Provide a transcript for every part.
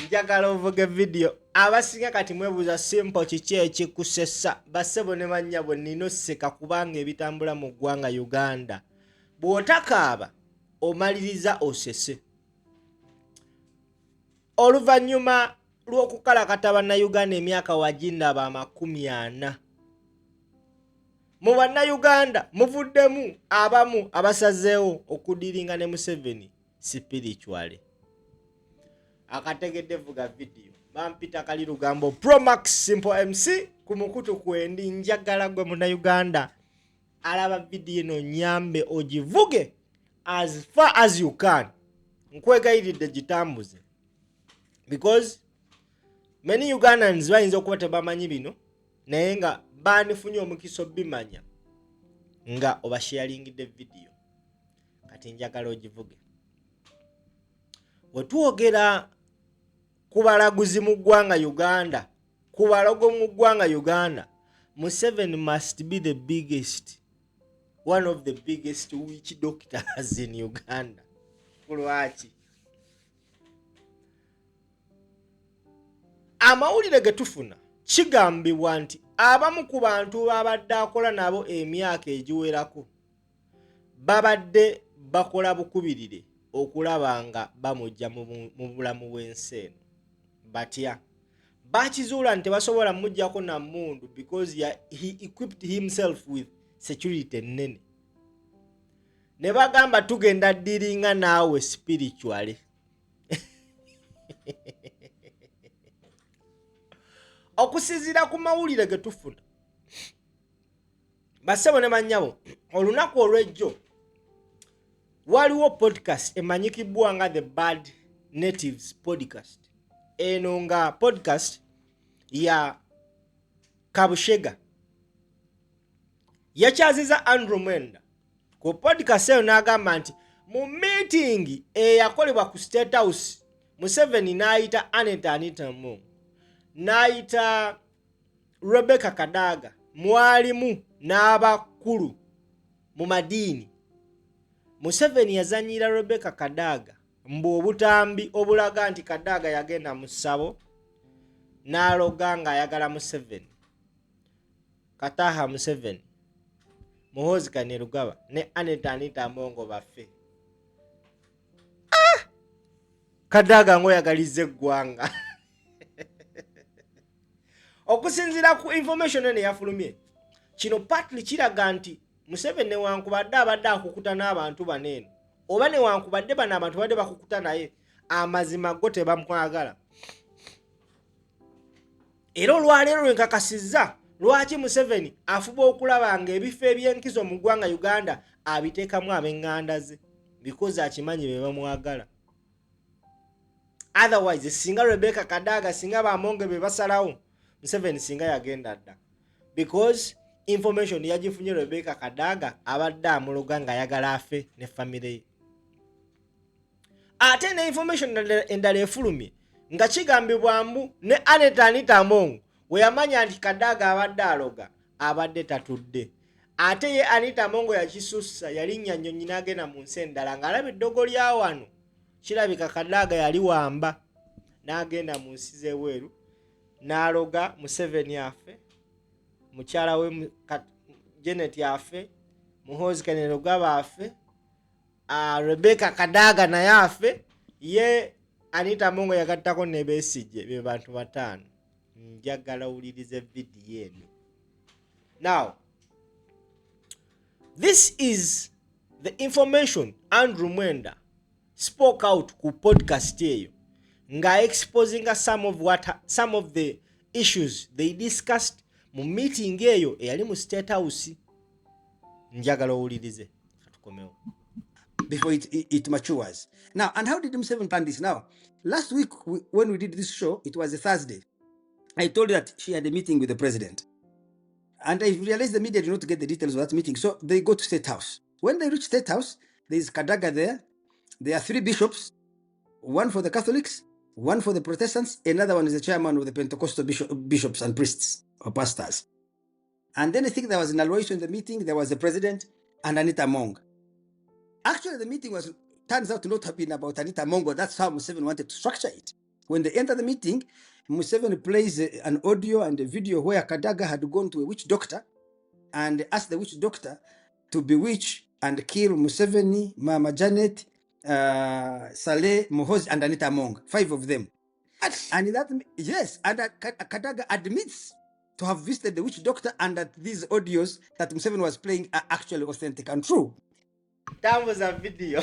Njagala ovuga video abasinga kati mwebuuza simple kiki ekikusesa bassebo ne bannyabo nnina osseka kubanga ebitambula mu ggwanga Uganda bw'otakaaba omaliriza osese. Oluvannyuma lw'okukalakata bannayuganda emyaka wagindaba 40 mu bannayuganda muvuddemu abamu abasazeewo okudiringa ne Museveni spiritually. Akategedde vuga video bampita kali lugambo Promax Simple MC ku mukutu kwendi. Njagala gwe munnayuganda alaba video eno nyambe ogivuge as far as you can. Nkwegayiridde gitambuze because many Ugandans bayinza okuba tebamanyi bino naye nga banifunye omukisa obimanya nga obasharingidde video. Kati njagala ogivuge. Wetwogera ku balaguzi mu ggwanga Uganda, ku balogo mu ggwanga Uganda, Museveni must be the biggest, one of the biggest witch doctors in Uganda. Lwaki? Amawulire ge tufuna kigambibwa nti abamu ku bantu babadde akola nabo emyaka egiwerako babadde bakola bukubirire okulaba nga bamujja mu bulamu bw'ensi eno. Batya bakizuula nti tebasobola mujjako na mundu because he equipped himself with security nene. Ne bagamba tugenda diringa naawe spiritually. Okusinziira ku mawulire ge tufuna bassebo ne bannyabo, olunaku olw'ejjo waliwo podcast emanyikibwa nga The Bad Natives Podcast. Eno nga podcast ya Kabushega yakyaziza Andrew Mwenda. Ku podcast eyo n'agamba nti mu meeting eyakolebwa ku State House Museveni n'ayita Anita Among, n'ayita Rebecca Kadaga, mwalimu n'abakulu mu madiini. Museveni yazanyira Rebecca Kadaga mbu obutambi obulaga nti Kadaga yagenda mu ssabo n'aloga nga ayagala Museveni. Kataha Museveni, Muhoozi Kainerugaba ne Anita Among baffe. Kadaga ng'oyagaliza eggwanga. Okusinziira ku information eno yafulumye, kino partly kiraga nti Museveni newankubadde abadde akukuta n'abantu baneeno oba newankubadde bano abantu badde bakukuta naye, amazima go tebamwagala. Era olwaleero lwenkakasizza lwaki Museveni afuba okulaba nga ebifo eby'enkizo mu ggwanga Uganda abiteekamu ab'eŋŋanda ze because akimanyi be bamwagala. Otherwise singa Rebecca Kadaga singa bamonge be basalawo Museveni singa yagenda dda because information yagifunye Rebecca Kadaga abadde amuloga nga ayagala afe ne family ye. Ate ne information endala efulumye nga kigambibwa mbu ne Anita Among we yamanya nti Kadaga abadde aloga abadde tatudde. Ate ye Anita Among yakisussa yalinnya nnyonyi n'agenda mu nsi endala ng'alaba eddogo lya wano kirabika Kadaga yali wamba n'agenda mu nsi z'ebweru n'aloga Museveni afe, mukyala we Janet afe, Muhoozi Kainerugaba afe, Rebecca Kadaga naye afe, ye Anita Among yagattako ne Besigye, be bantu 5. Njagala owulirize video eno. Now, this is the information Andrew Mwenda spoke out ku podcast eyo nga exposing some of the issues they discussed mu meeting eyo eyali mu State House. Njagala owulirize katukomewo before it matures. Now, and how did Museveni plan this? Now, last week when we did this show, it was a Thursday. I told her that she had a meeting with the president. And I realized the media did not get the details of that meeting. So they go to State House. When they reach State House, there is Kadaga there. There are 3 bishops, one for the Catholics, one for the Protestants, another one is the chairman of the Pentecostal bishops and priests or pastors. And then I think there was an Aloysius in the meeting, there was the president and Anita Among. Actually, the meeting turns out to not have been about Anita Mongo. That's how Museveni wanted to structure it. When they enter the meeting, Museveni plays an audio and a video where Kadaga had gone to a witch doctor and asked the witch doctor to bewitch and kill Museveni, Mama Janet, Saleh, Muhoozi, and Anita Among, 5 of them. And that, yes, and Kadaga admits to have visited the witch doctor and that these audios that Museveni was playing are actually authentic and true. That was a video.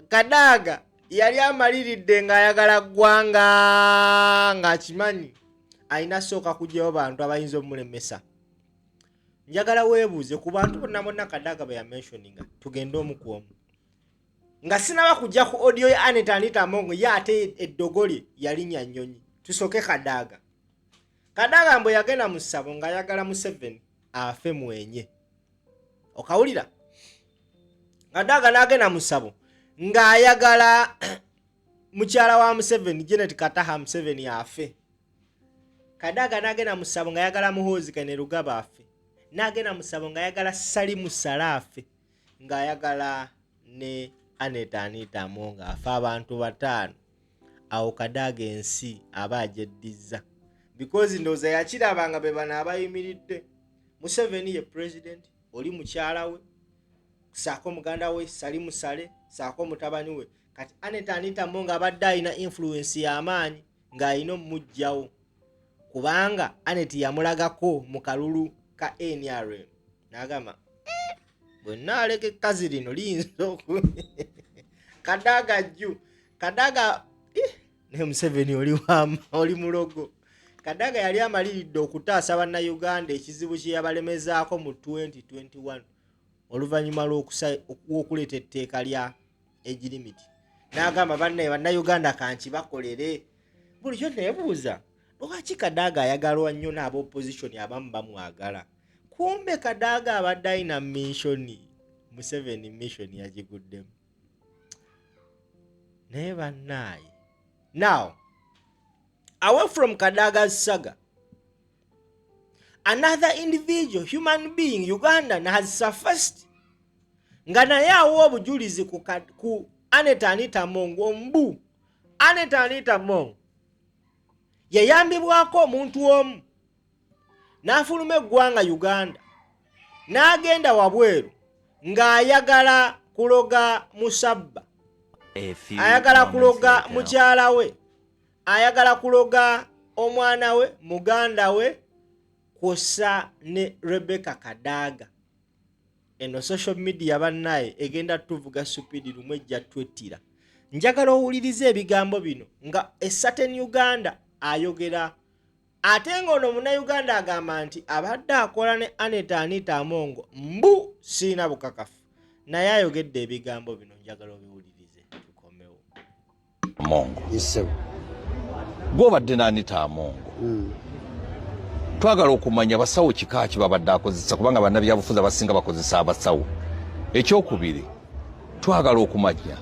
Kadaga yali amaliridde ng'ayagala ggwanga ng'akimanyi alina sooka kugyawo bantu abayinza omulemesa. Njagala weebuuze ku bantu bonna Kadaga be yamentioninga tugende omu ku omu. Nga sinaba kujja ku audio ya Anita Among ye ate eddogoli yalinnya nnyonyi. Tusooke Kadaga. Kadaga mbwe yagenda mu ssabo ng'ayagala Museveni afe mwenye. Okawulira? Kadaga n'agenda mu ssabo ng'ayagala mukyala wa Museveni Janet Kataha Museveni afe. Kadaga n'agenda mu ssabo ng'ayagala Muhoozi Kainerugaba afe. N'agenda mu ssabo ng'ayagala Salimu Sala afe. Ng'ayagala ne Anita Among afe abantu 5. Awo Kadaga ensi aba agyeddiza. Because ndowooza yakirabanga be bano abayimiridde. Museveni ye president, oli mukyala we, saako muganda we Salimu Sale, saako mutabani we. Kati Anita Among abadde alina influence y'amaanyi ng'alina omujjawo. Kubanga Aneti yamulagako mu kalulu ka NRM. N'agamba, bwe nnaaleka ekkazi lino liyinza oku. Kadaga jju. Kadaga, ne Museveni oli mulogo. Kadaga yali amaliridde okutaasa bannayuganda ekizibu kye yabalemezaako mu 2021 oluvannyuma lw'okuleeta etteeka lya age limit. N'agamba bannayuganda kanki bakolere. Bulijjo neebuuza lwaki Kadaga ayagalwa nnyo n'ab'opposition abamu bamwagala. Kumbe Kadaga abadde alina mission, Museveni mission yagiguddemu. Naye bannaaye. Now, away from Kadaga's saga, another individual, human being, Ugandan, has surfaced. Nga naye awa obujulizi ku Anita Among ombu. Anita Among yayambibwako omuntu omu n'afuluma eggwanga Uganda n'agenda wabweru ng'ayagala kuloga Musabba, ayagala kuloga mukyala we, ayagala kuloga omwana we, muganda we, kw'ossa ne Rebecca Kadaga. Eno social media bannaye egenda tuvuga supidi lumu ejja twettira. Njagala owulirize ebigambo bino nga a certain Uganda ayogera. Ate ng'ono munnayuganda agamba nti abadde akola ne Anita Among mbu siina bukakafu. Naye ayogedde ebigambo bino njagala obiwulirize tukomewo. Mongo. Yes, Gw'obadde ne Anita Among. Twagala okumanya abasawo kika ki babadde akozesa kubanga bannabyabufuzi abasinga bakozesa abasawo. Ekyokubiri twagala okumanya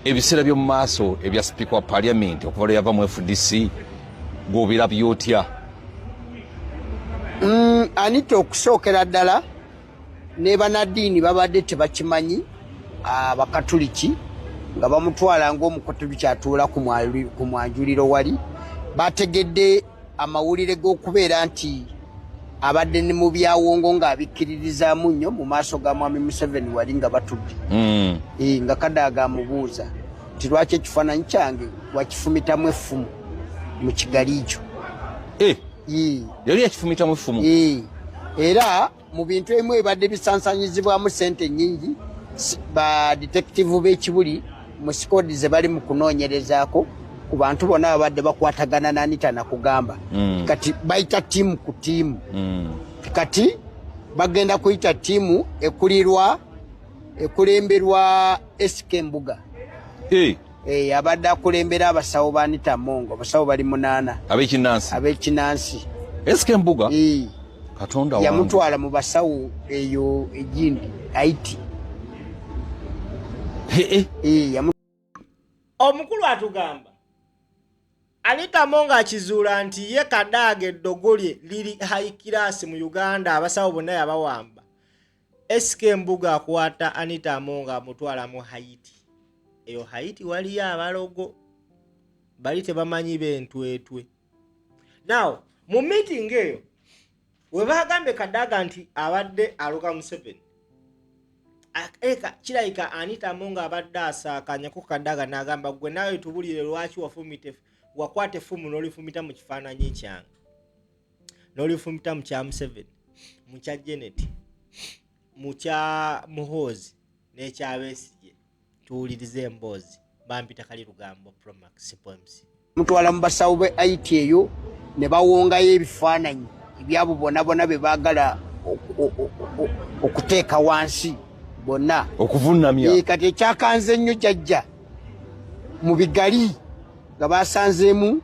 ebiseera by'omu maaso ebya Speaker wa Parliament okuva lwe yava mu FDC gw'obirabye otya? Anita okusookera ddala ne bannaddiini babadde tebakimanyi abakatuliki nga bamutwala ng'omukatuliki atuula ku mwanjuliro wali. Bategedde amawulire g'okubeera nti abadde ne mu byawongo ng'abikkiririzaamu nnyo mu maaso ga mwami Museveni wali nga batudde. Nga Kadaga amubuuza nti lwaki ekifaananyi kyange wakifumitamu effumu mu kigali ekyo. Yali yakifumitamu effumu? Era mu bintu ebimu ebadde bisansanyizibwamu ssente nnyingi, ba detective b'ekibuli mu sikodi ze bali mu kunoonyerezaako ku bantu bonna abadde bakwatagana na Anita nakugamba. Kati bayita tiimu ku tiimu. Kati bagenda kuyita tiimu ekulemberwa SK Mbuga. Abadde akulembera abasawo ba Anita Among. Abasawo bali 8. Ab'ekinnansi. SK Mbuga? Katonda wange. Yamutwala mu basawo eyo egindi IT. Omukulu atugamba Anita Mongo akizuula nti ye Kadaga eddogo lye liri high class mu Uganda abasawo bonna yabawamba. SK Mbuga akwata Anita Mongo amutwala mu Haiti. Eyo Haiti waliyo abalogo bali tebamanyi bentwetwe. Now mu meeting eyo we bagambe Kadaga nti abadde aloga Museveni. Eka kirayika Anita Mongo abadde asaakanya ku Kadaga n'agamba gwe nawe tubulire lwaki wafumite wakwate fumu n'olifumita mu kifaananyi kyange n'olifumita mu kya Museveni mu kya Janet mu kya Muhoozi n'ekya Besigye tuwulirize emboozi bampita kali lugambo Promax Poems mutwala mu basawo be IT eyo ne bawongayo ebifaananyi ebyabo bonna be baagala okuteeka wansi bonna okuvunamya kati ekyakanze ennyo jjajja mu bigali nga basanzeemu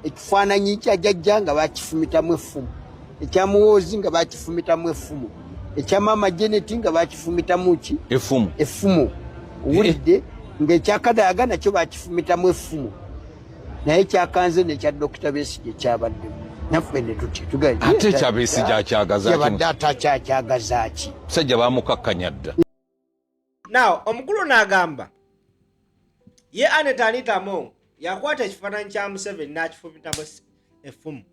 ekifaananyi kya jjajja nga bakifumitamu effumu ekya Muhoozi nga bakifumitamu effumu ekya Maama Janet nga bakifumitamu ki effumu owulidde ng'ekya Kadaga nakyo bakifumitamu effumu naye kyakanze nekya Dr. Besigye kyabaddemu naffe ne tutya tugaye ate ekya Besigye akyagaza yabadde atakyagaza ki musajja bamukakkanya dda. Now omukulu n'agamba ye Anita Mongo yakwata ekifaananyi kya Museveni n'akifumitamu effumu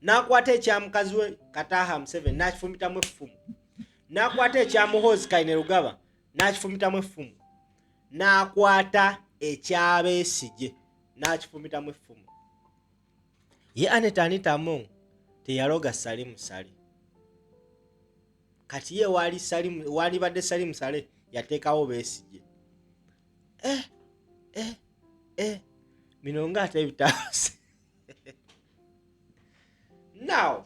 n'akwata ekya mukazi we Kataha Museveni n'akifumitamu effumu n'akwata ekya Muhoozi Kainerugaba n'akifumitamu effumu n'akwata ekya Besigye n'akifumitamu effumu. Ye Anita Mongo teyaloga Salimu Sale kati ye wali badde Salimu Sale yateekawo Besigye. Bino nga ate bitaase. Now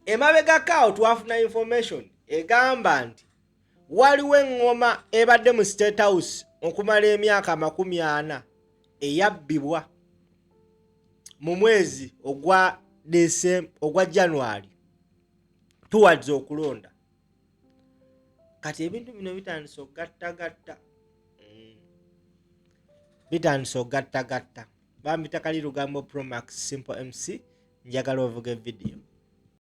emabegakaawo twafuna information egamba nti waliwo eŋŋoma ebadde mu State House okumala emyaka 40 eyabbibwa mu mwezi ogwa January towards okulonda. Kati ebintu bino bitandise okugattagatta. Bambita kali lugambo Promax Simple MC njagala ovuga video.